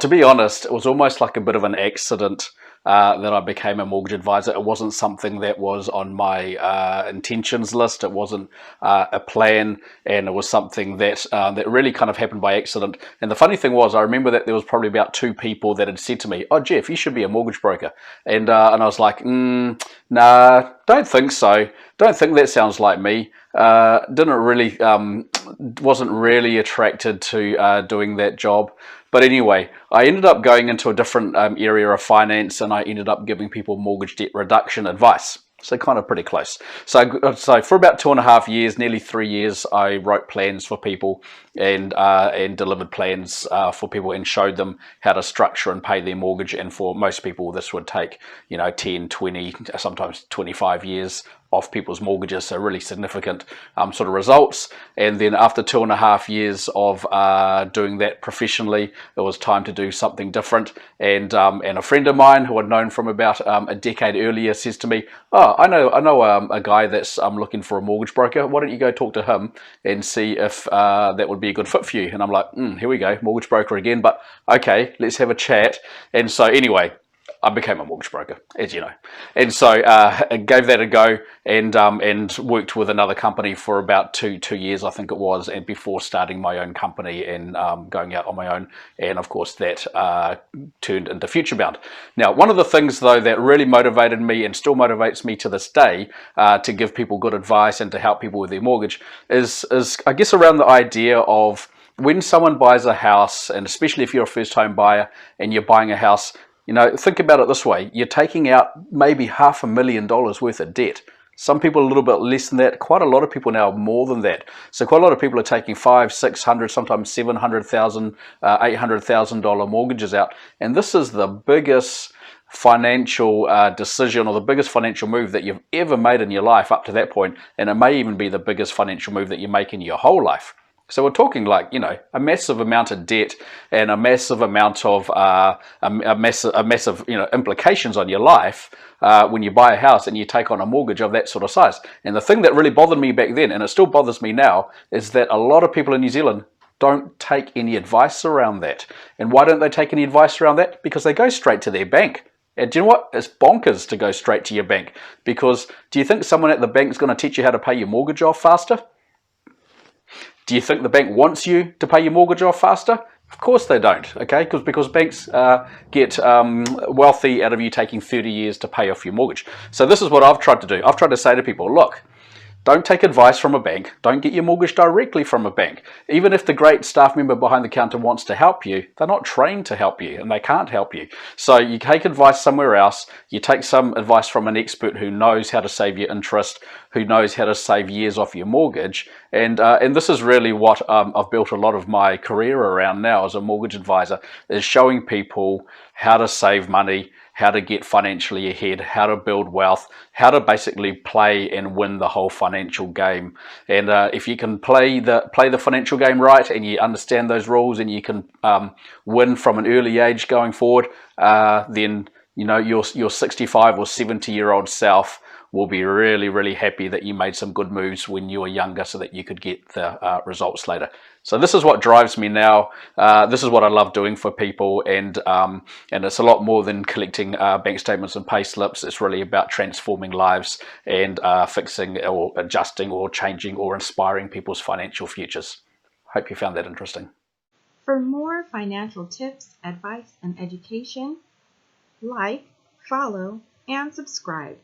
To be honest, it was almost like a bit of an accident that I became a mortgage advisor. It wasn't something that was on my intentions list. It wasn't a plan, and it was something that that really kind of happened by accident. And the funny thing was, I remember that there was probably about two people that had said to me, "Oh, Jeff, you should be a mortgage broker," and I was like, "Nah, don't think so. Don't think that sounds like me." Didn't really, wasn't really attracted to doing that job. But anyway, I ended up going into a different area of finance, and I ended up giving people mortgage debt reduction advice. So kind of pretty close. So for about 2.5 years, nearly 3 years, I wrote plans for people and delivered plans for people and showed them how to structure and pay their mortgage. And for most people, this would take 10, 20, sometimes 25 years off people's mortgages, so really significant sort of results. And then after 2.5 years of doing that professionally, it was time to do something different. And a friend of mine who I'd known from about a decade earlier says to me, "Oh, I know a guy that's looking for a mortgage broker. Why don't you go talk to him and see if that would be a good fit for you?" And I'm like, here we go, mortgage broker again, but okay, let's have a chat. And so anyway, I became a mortgage broker, as you know, and so I gave that a go, and worked with another company for about two years, I think it was, and before starting my own company and going out on my own, and of course that turned into Futurebound. Now, one of the things though that really motivated me and still motivates me to this day to give people good advice and to help people with their mortgage is I guess around the idea of when someone buys a house, and especially if you're a first home buyer and you're buying a house. Think about it this way. You're taking out maybe $500,000 worth of debt. Some people a little bit less than that. Quite a lot of people now more than that. So quite a lot of people are taking $500,000, $600,000, sometimes $700,000, $800,000 mortgages out. And this is the biggest financial decision or the biggest financial move that you've ever made in your life up to that point. And it may even be the biggest financial move that you make in your whole life. So we're talking like, a massive amount of debt and a massive amount of massive implications on your life when you buy a house and you take on a mortgage of that sort of size. And the thing that really bothered me back then, and it still bothers me now, is that a lot of people in New Zealand don't take any advice around that. And why don't they take any advice around that? Because they go straight to their bank. And do you know what? It's bonkers to go straight to your bank, because do you think someone at the bank is going to teach you how to pay your mortgage off faster? Do you think the bank wants you to pay your mortgage off faster? Of course they don't, okay? Because banks get wealthy out of you taking 30 years to pay off your mortgage. So this is what I've tried to do. I've tried to say to people, look, don't take advice from a bank. Don't get your mortgage directly from a bank. Even if the great staff member behind the counter wants to help you, they're not trained to help you and they can't help you. So you take advice somewhere else. You take some advice from an expert who knows how to save your interest, who knows how to save years off your mortgage. And this is really what I've built a lot of my career around now as a mortgage advisor, is showing people how to save money, how to get financially ahead, how to build wealth, how to basically play and win the whole financial game. And if you can play the financial game right, and you understand those rules, and you can win from an early age going forward, then your 65 or 70-year-old self will be really, really happy that you made some good moves when you were younger so that you could get the results later. So this is what drives me now. This is what I love doing for people, and it's a lot more than collecting bank statements and pay slips. It's really about transforming lives and fixing or adjusting or changing or inspiring people's financial futures. Hope you found that interesting. For more financial tips, advice, and education, like, follow, and subscribe.